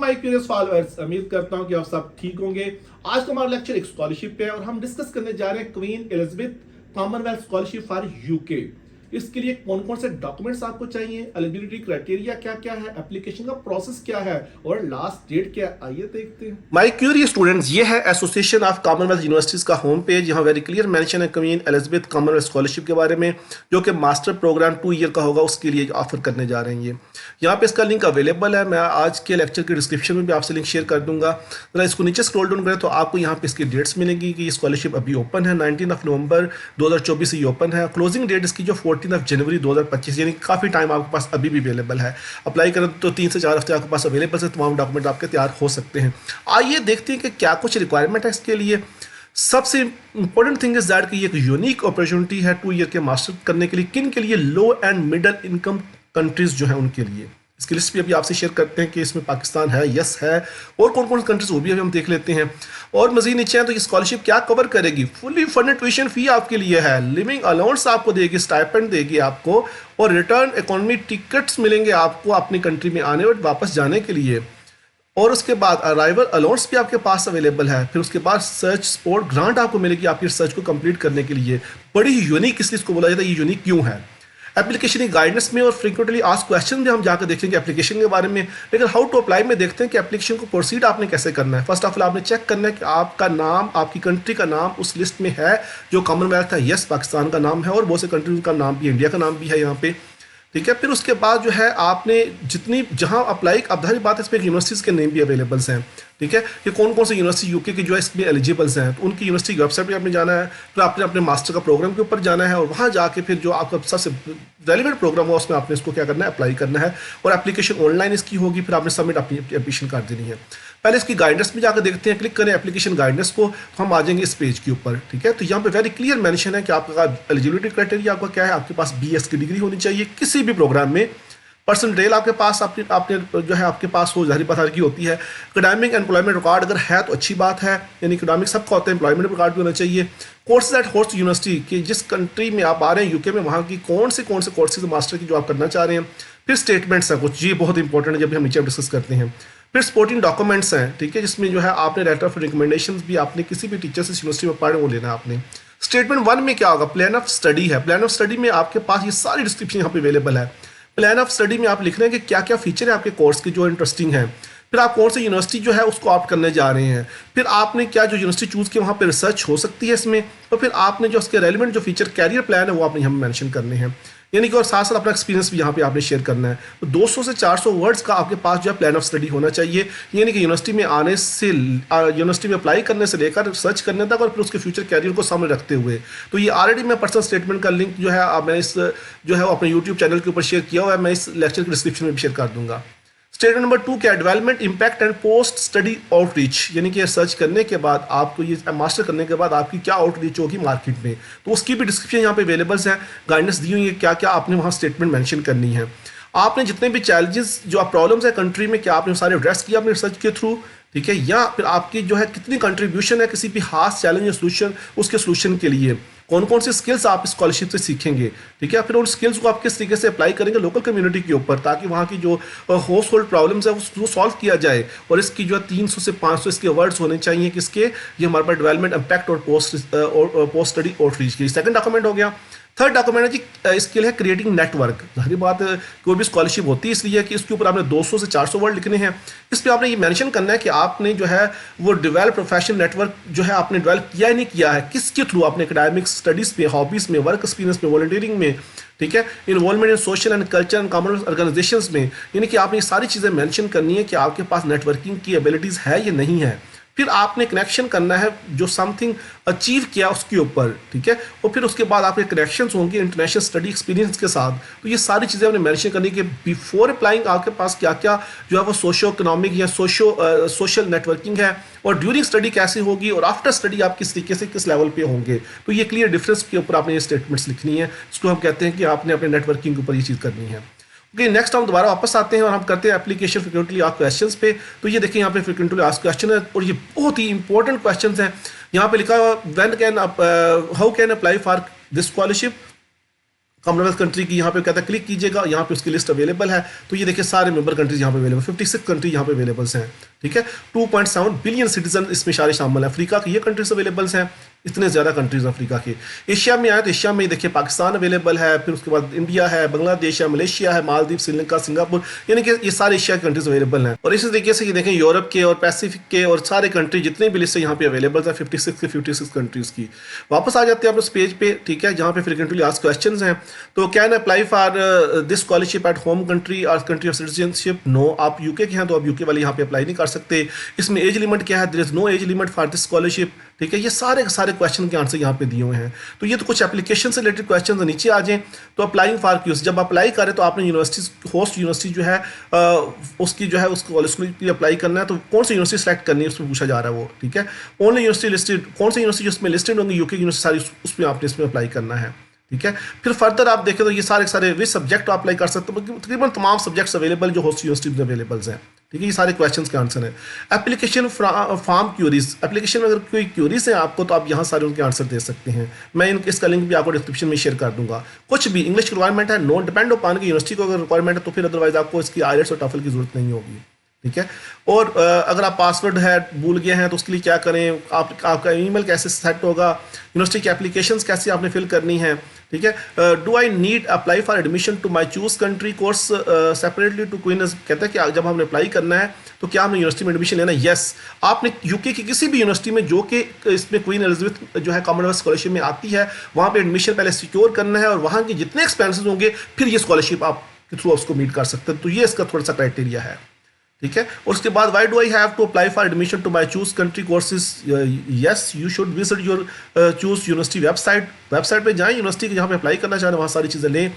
My curious followers, उम्मीद करता हूं कि आप सब ठीक होंगे। आज का हमारा लेक्चर एक स्कॉलरशिप पे है और हम डिस्कस करने जा रहे हैं queen Elizabeth Commonwealth scholarship for UK. इसके लिए कौन कौन से डॉक्यूमेंट्स आपको चाहिए, एलिजिबिलिटी क्राइटेरिया क्या क्या है, एप्लीकेशन का प्रोसेस क्या है और लास्ट डेट क्या है, आइए देखते हैं। माय क्यूरियस स्टूडेंट्स, ये है एसोसिएशन ऑफ कॉमनवेल्थ यूनिवर्सिटीज का होम पेज। यहाँ वेरी क्लियर मेंशन है क्वीन एलिजाबेथ कॉमनवेल्थ स्कॉलरशिप के बारे में, जो कि मास्टर प्रोग्राम 2 ईयर का होगा, उसके लिए ऑफर करने जा रहे हैं। ये यहाँ पे इसका लिंक अवेलेबल है। मैं आज के लेक्चर के डिस्क्रिप्शन में भी आपसे लिंक शेयर कर दूंगा। जरा इसको नीचे स्क्रॉल डाउन करें तो आपको यहाँ पे इसकी डेट्स मिलेंगी कि ये स्कॉलरशिप अभी ओपन है। 19 नवंबर 2024 से ये ओपन है। क्लोजिंग डेट इसकी जो 14 जनवरी 2025, यानी काफ़ी टाइम आपके पास अभी भी अवेलेबल है। अप्लाई करें तो 3 से 4 हफ्ते आपके पास अवेलेबल से तमाम डॉक्यूमेंट आपके तैयार हो सकते हैं। आइए देखते हैं कि क्या कुछ रिक्वायरमेंट है इसके लिए। सबसे इंपॉर्टेंट थिंग इज दैट कि ये एक यूनिक अपॉर्चुनिटी है 2 ईयर के मास्टर करने के लिए। किन के लिए? लो एंड मिडिल इनकम कंट्रीज जो है उनके लिए। इसकी लिस्ट भी अभी आपसे शेयर करते हैं कि इसमें पाकिस्तान है, यस है, और कौन कौन सी कंट्रीज वो भी अभी हम देख लेते हैं। और मजीद नीचे है तो ये स्कॉलरशिप क्या कवर करेगी? फुली फंडेड ट्यूशन फी आपके लिए है, लिविंग अलाउंस आपको देगी, स्टाइपेंड देगी आपको, और रिटर्न इकोनॉमी टिकट्स मिलेंगे आपको अपनी कंट्री में आने और वापस जाने के लिए। और उसके बाद अराइवल अलाउंस भी आपके पास अवेलेबल है। फिर उसके बाद सर्च सपोर्ट ग्रांट आपको मिलेगी आपकी रिसर्च को कंप्लीट करने के लिए। बड़ी ही यूनिक इसलिए इसको बोला जाता है, ये यूनिक क्यों है। एप्लीकेशन गाइडेंस में और फ्रीक्वेंटली आस्क्ड क्वेश्चन भी हम जाकर देखेंगे एप्लीकेशन के बारे में। लेकिन हाउ टू अप्लाई में देखते हैं कि एप्लीकेशन को प्रोसीड आपने कैसे करना है। फर्स्ट ऑफ ऑल आपने चेक करना है कि आपका नाम, आपकी कंट्री का नाम उस लिस्ट में है जो कॉमनवेल्थ है। यस, पाकिस्तान का नाम है और बहुत से कंट्रीज का नाम भी, इंडिया का नाम भी है यहाँ पे, ठीक है। फिर उसके बाद जो है आपने जितनी जहां अप्लाई, अब धारी बात है इसमें यूनिवर्सिटीज़ के नेम भी अवेलेबल्स हैं, ठीक है, कि कौन कौन सी यूनिवर्सिटी यूके की जो है इसमें एलिजिबल्स हैं। तो उनकी यूनिवर्सिटी वेबसाइट पे आपने जाना है, फिर आपने अपने मास्टर का प्रोग्राम के ऊपर जाना है और वहाँ जाके फिर जो आपका सबसे रेलिवेंट प्रोग्राम हो उसमें आपने इसको क्या करना है, अप्लाई करना है। और एप्लीकेशन ऑनलाइन इसकी होगी, फिर आपने सबमिट अपनी एप्लीकेशन कर देनी है। पहले इसकी गाइडेंस में जाकर देखते हैं, क्लिक करें एप्लीकेशन गाइडेंस को, तो हम आ जाएंगे इस पेज के ऊपर, ठीक है। तो यहाँ पे वेरी क्लियर मेंशन है कि आपका एलिजिबिलिटी क्राइटेरिया आपका क्या है। आपके पास BS की डिग्री होनी चाहिए किसी भी प्रोग्राम में, परसेंटेज आपके पास आपने जो है आपके पास हो, जाहिर बात की होती है। एकेडमिक एम्प्लॉयमेंट रिकॉर्ड अगर है तो अच्छी बात है, यानी एकेडमिक सबका होता है, एम्प्लॉयमेंट रिकॉर्ड भी होना चाहिए। कोर्सेज एट होस्ट यूनिवर्सिटी की जिस कंट्री में आप आ रहे हैं यूके में, वहाँ की कौन से कोर्सेज मास्टर की जो आप करना चाह रहे हैं। फिर स्टेटमेंट्स हैं कुछ, ये बहुत इंपॉर्टेंट है जब हम नीचे डिस्कस करते हैं। फिर सपोर्टिंग डॉक्यूमेंट्स हैं, ठीक है, जिसमें जो है आपने लेटर ऑफ रिकमेंडेशन भी आपने किसी भी टीचर से यूनिवर्सिटी में पढ़े वो लेना है आपने। स्टेटमेंट 1 में क्या होगा? प्लान ऑफ स्टडी है। प्लान ऑफ स्टडी में आपके पास ये सारी डिस्क्रिप्शन यहाँ पे अवेलेबल है। प्लान ऑफ स्टडी में आप लिख रहे हैं कि क्या क्या फीचर है आपके कोर्स के जो इंटरेस्टिंग है। फिर आप कौन सी यूनिवर्सिटी जो है उसको ऑप्ट करने जा रहे हैं। फिर आपने क्या जो यूनिवर्सिटी चूज़ की वहाँ पे रिसर्च हो सकती है इसमें। और फिर आपने जो उसके रेलिवेंट जो फीचर कैरियर प्लान है वो आपने यहाँ मेंशन करने हैं, यानी कि और साथ साथ अपना एक्सपीरियंस भी यहाँ पे आपने शेयर करना है। तो 200 से 400 वर्ड्स का आपके पास जो है प्लान ऑफ स्टडी होना चाहिए, यानी कि यूनिवर्सिटी में आने से, यूनिवर्सिटी में अप्लाई करने से लेकर सर्च करने तक और फिर उसके फ्यूचर कैरियर को सामने रखते हुए। तो ये ऑलरेडी मैं पर्सनल स्टेटमेंट का लिंक जो है मैंने इस जो है अपने यूट्यूब चैनल के ऊपर शेयर किया हुआ है, मैं इस लेक्चर के डिस्क्रिप्शन में भी शेयर कर दूंगा। स्टेटमेंट नंबर 2 क्या? Development impact and post study outreach, यानी कि सर्च करने के बाद आपको ये मास्टर करने के बाद आपकी क्या आउटरीच होगी मार्केट में, तो उसकी भी डिस्क्रिप्शन यहाँ पे अवेलेबल्स है, गाइडेंस दी हुई है क्या क्या आपने वहाँ स्टेटमेंट मेंशन करनी है। आपने जितने भी चैलेंजेस जो आप प्रॉब्लम्स है कंट्री में, क्या आपने सारे एड्रेस किया अपने रिसर्च के थ्रू, ठीक है, या फिर आपकी जो है कितनी कंट्रीब्यूशन है किसी भी खास चैलेंज या सोल्यूशन, उसके सोल्यूशन के लिए। कौन कौन सी स्किल्स आप स्कॉलरशिप से सीखेंगे, ठीक है। फिर उन स्किल्स को आप किस तरीके से अप्लाई करेंगे लोकल कम्युनिटी के ऊपर, ताकि वहाँ की जो हाउस होल्ड प्रॉब्लम्स है उसको सॉल्व किया जाए। और इसकी जो 300 से 500 इसके वर्ड्स होने चाहिए किसके, ये हमारे पास डेवलपमेंट इम्पैक्ट और पोस्ट स्टडी आउटरीच की। सेकंड डॉक्यूमेंट हो गया। थर्ड डॉक्यूमेंट है जी स्किल है क्रिएटिंग नेटवर्क। सारी बात कोई भी स्कॉलरशिप होती है इसलिए कि इसके ऊपर आपने 200 से 400 वर्ड लिखने हैं। इस पर आपने ये मेंशन करना है कि आपने जो है वो डेवलप प्रोफेशनल नेटवर्क जो है आपने डेवलप किया ही नहीं किया है, किसके थ्रू आपने एकेडमिक स्टडीज़ में, हॉबीज़ में, वर्क एक्सपीरियंस में, वॉलंटियरिंग में, ठीक है, involvement in social and culture and common organisations में, यानी कि आपने ये सारी चीज़ें मेंशन करनी है कि आपके पास नेटवर्किंग की एबिलिटीज़ है या नहीं है। फिर आपने कनेक्शन करना है जो समथिंग अचीव किया उसके ऊपर, ठीक है, और फिर उसके बाद आपके कनेक्शंस होंगे इंटरनेशनल स्टडी एक्सपीरियंस के साथ। तो ये सारी चीज़ें आपने मेंशन करनी कि बिफोर अप्लाइंग आपके पास क्या क्या जो है वो सोशो इकोनॉमिक या सोशल नेटवर्किंग है, और ड्यूरिंग स्टडी कैसी होगी, और आफ्टर स्टडी आप किस तरीके से किस लेवल पे होंगे। तो ये क्लियर डिफरेंस के ऊपर आपने ये स्टेटमेंट्स लिखनी है, जिसको हम कहते हैं कि आपने अपने नेटवर्किंग के ऊपर ये चीज़ करनी है। ओके, नेक्स्ट हम दोबारा वापस आते हैं और हम करते हैं एप्लीकेशन फ्रीक्वेंटली आस्क्ड क्वेश्चंस पे। तो ये देखिए यहाँ पे फ्रीक्वेंटली आस्क्ड क्वेश्चन है और ये बहुत ही इंपॉर्टेंट क्वेश्चंस हैं। यहाँ पे लिखा हुआ when can how can apply for this scholarship, Commonwealth country की यहाँ पे कहता है क्लिक कीजिएगा, यहाँ पे उसकी लिस्ट अवेलेबल है। तो ये देखिए सारे मेंबर कंट्रीज यहाँ पे अवेलेबल, 56 कंट्री यहाँ पे अवेलेबल हैं, ठीक है। 2.7 बिलियन सिटीजन इसमें सारे शामिल हैं। अफ्रीका की ये कंट्रीज अवेलेबल हैं, इतने ज़्यादा कंट्रीज अफ्रीका के। एशिया में आए तो एशिया में देखिए पाकिस्तान अवेलेबल है, फिर उसके बाद इंडिया है, बांग्लादेश है, मलेशिया है, मालदीव, श्रीलंका, सिंगापुर, यानी कि ये सारे एशिया की कंट्रीज अवेलेबल हैं। और इसी तरीके से ये देखें यूरोप के और पैसिफिक के और सारे कंट्री जितने भी लिस्ट यहाँ पे अवेलेबल है 56 के 56 कंट्रीज की। वापस आ जाते हैं आप उस पेज पे, ठीक है, जहाँ पे फ्रीक्वेंटली आस्क्ड क्वेश्चंस हैं। तो can apply for this scholarship at home country और कंट्री ऑफ सिटीजनशिप? नो। आप यूके के हैं तो आप यूके वाले यहाँ पे अप्लाई नहीं कर सकते। इसमें एज लिमिट क्या है? There is no age limit for this scholarship, ठीक है। ये सारे क्वेश्चन के आंसर यहाँ पे दिए हुए हैं। तो ये तो कुछ एप्लीकेशन से रिलेटेड क्वेश्चन है। नीचे आ जाएं तो अप्लाइंग फॉर क्यूज, जब अप्लाई करें तो आपने यूनिवर्सिटी होस्ट यूनिवर्सिटी जो है उसकी जो है उस कॉलेज के लिए अप्लाई करना है। तो कौन सी यूनिवर्सिटी सेलेक्ट करनी है उसमें पूछा जा रहा है वो, ठीक है। ओनली यूनिवर्सिटी लिस्टेड, कौन सी यूनिवर्सिटी जिसमें लिस्टेड होंगी यूके यूनिवर्सिटी सारी, उसमें आपने इसमें अप्लाई करना है, ठीक है। फिर फर्दर आप देखें तो ये सारे वे सब्जेक्ट आप अप्लाई कर सकते हो, तकरीबन तमाम सब्जेक्ट्स अवेलेबल जो होस्ट यूनिवर्सिटी में अवेलेबल हैं, ठीक है। ये सारे क्वेश्चंस के आंसर हैं। एप्लीकेशन फॉर्म क्यूरीज, एप्लीकेशन में अगर कोई क्यूरीज है आपको तो आप यहाँ सारे उनके आंसर दे सकते हैं। मैं इसका लिंक भी आपको डिस्क्रिप्शन में शेयर कर दूंगा। कुछ भी इंग्लिश रिक्वायरमेंट है, नो डिपेंड ऑन की यूनिवर्सिटी को अगर रिक्वायरमेंट है तो फिर अदरवाइज आपको इसकी आईएलटीएस और टॉफल की जरूरत नहीं होगी, ठीक है। और अगर आप पासवर्ड है भूल गए हैं तो उसके लिए क्या करें, आपका ईमेल कैसे सेट होगा, यूनिवर्सिटी की एप्लीकेशंस कैसे आपने फिल करनी है, ठीक है। Do I need apply for admission to my choose country course separately to queen, कहता है कि जब हमने अप्लाई करना है तो क्या हमने यूनिवर्सिटी में एडमिशन लेना है? यस, आपने यूके की किसी भी यूनिवर्सिटी में जो कि इसमें क्वीन एलिजाबेथ जो है कॉमनवेल्थ स्कॉलरशिप में आती है वहाँ पे एडमिशन पहले सिक्योर करना है और वहाँ के जितने एक्सपेंसेस होंगे फिर ये स्कॉलरशिप आप के थ्रू उसको मीट कर सकते हैं। तो ये इसका थोड़ा सा क्राइटेरिया है, ठीक है। उसके बाद why do I have to apply for admission to my choose country courses? Yes, you should visit your choose university website पे जाएं, यूनिवर्सिटी के जहाँ पे अप्लाई करना चाह रहे हैं वहाँ सारी चीज़ें लें,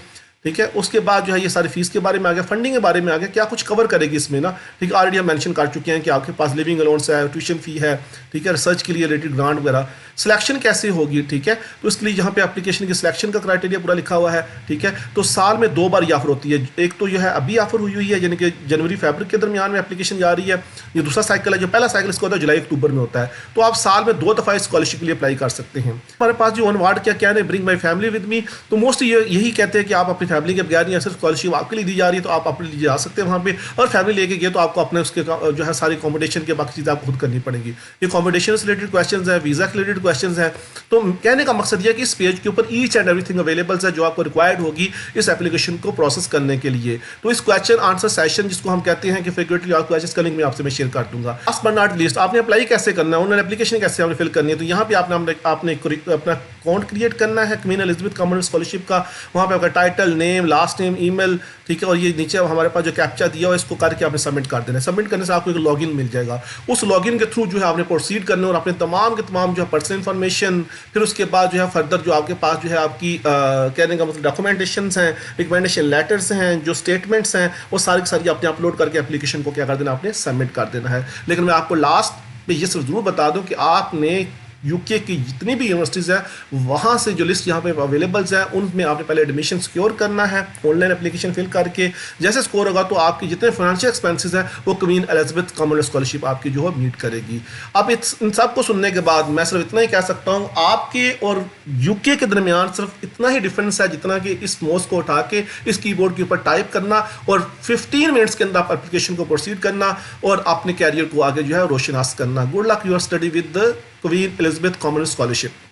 ठीक है। उसके बाद जो है ये सारी फीस के बारे में आ गया, फंडिंग के बारे में आ गया, क्या कुछ कवर करेगी इसमें ना, ठीक है। ऑलरेडी हम मेंशन कर चुके हैं कि आपके पास लिविंग अलाउंस है, ट्यूशन फी है, ठीक है, रिसर्च के लिए रिलेटेड ग्रांट वगैरह। सिलेक्शन कैसे होगी, ठीक है, तो इसके लिए यहाँ पे एप्लीकेशन की सिलेक्शन का क्राइटेरिया पूरा लिखा हुआ है, ठीक है। तो साल में 2 बार ये ऑफर होती है, एक तो यह है अभी ऑफर हुई है यानी कि जनवरी-फरवरी के दरमियान में एप्लीकेशन जा रही है। ये दूसरा साइकिल है, जो पहला साइकिल इसका होता है जुलाई-अक्टूबर में होता है। तो आप साल में 2 दफ़ा स्कॉलरशिप के लिए अप्लाई कर सकते हैं। हमारे पास जो अनवार्ड क्या है, bring my family with me, तो मोस्टली यही कहते हैं कि आप अपनी फैमिली के बगैर नहीं, सिर्फ स्कॉलरशिप आपके लिए दी जा रही है तो आप अपने लिए जा सकते हैं वहाँ पे, और फैमिली लेके गए तो आपको अपने उसके जो है सारी अकोमोडेशन के बाकी चीज़ें आपको खुद करनी पड़ेंगी। ये अकोमोडेशन से रिलेटेड क्वेश्चंस है, वीज़ा के रिलेटेड क्वेश्चंस हैं। तो कहने का मकसद यह है कि इस पेज के ऊपर ईच एंड एवरीथिंग अवेलेबल है जो आपको रिक्वायर्ड होगी इस एप्लीकेशन को प्रोसेस करने के लिए। तो इस क्वेश्चन आंसर सेशन जिसको हम कहते हैं कि फ्रीक्वेंटली आस्क्ड क्वेश्चंस का लिंक मैं आपसे शेयर कर दूंगा। लास्ट बट नॉट लीस्ट, आपने अप्लाई कैसे करना है, ऑनलाइन एप्लीकेशन कैसे आपने फिल करनी है। तो यहाँ पे आपने अपना अकाउंट क्रिएट करना है क्वीन एलिजाबेथ कॉमनवेल्थ स्कॉलरशिप का। वहाँ पे आपका title, name, last name, email, ठीक है, और ये नीचे हमारे पास जो कैप्चा दिया हो इसको करके आपने सबमिट कर देना है। सबमिट करने से आपको एक लॉगिन मिल जाएगा। उस लॉगिन के थ्रू जो है आपने प्रोसीड करना है और अपने तमाम के तमाम जो है पर्सनल इन्फॉर्मेशन, फिर उसके बाद जो है फर्दर जो आपके पास जो है आपकी कहने का मतलब डॉक्यूमेंटेशन हैं, रिकमेंडेशन लेटर्स हैं, जो स्टेटमेंट्स हैं, वो सारी की सारी आपने अपलोड करके एप्लीकेशन को क्या कर देना, आपने सबमिट कर देना है। लेकिन मैं आपको लास्ट में ये सिर्फ जरूर बता दूं कि आपने यूके की जितनी भी यूनिवर्सिटीज़ है वहाँ से जो लिस्ट यहाँ पे अवेलेबल्स है उनमें आपने पहले एडमिशन सिक्योर करना है ऑनलाइन एप्लीकेशन फिल करके। जैसे स्कोर होगा तो आपके जितने फाइनेंशियल एक्सपेंसेस हैं वो क्वीन एलिजाबेथ कॉमनवेल्थ स्कॉलरशिप आपकी जो है मीट करेगी। अब इन सब को सुनने के बाद मैं सिर्फ इतना ही कह सकता हूँ, आपके और यूके के दरमियान सिर्फ इतना ही डिफरेंस है जितना कि इस माउस को उठा के इस कीबोर्ड के ऊपर टाइप करना और 15 मिनट्स के अंदर आप एप्लीकेशन को प्रोसीड करना और अपने कैरियर को आगे जो है रोशनास करना। Good luck your study with the queen Elizabeth Commonwealth scholarship.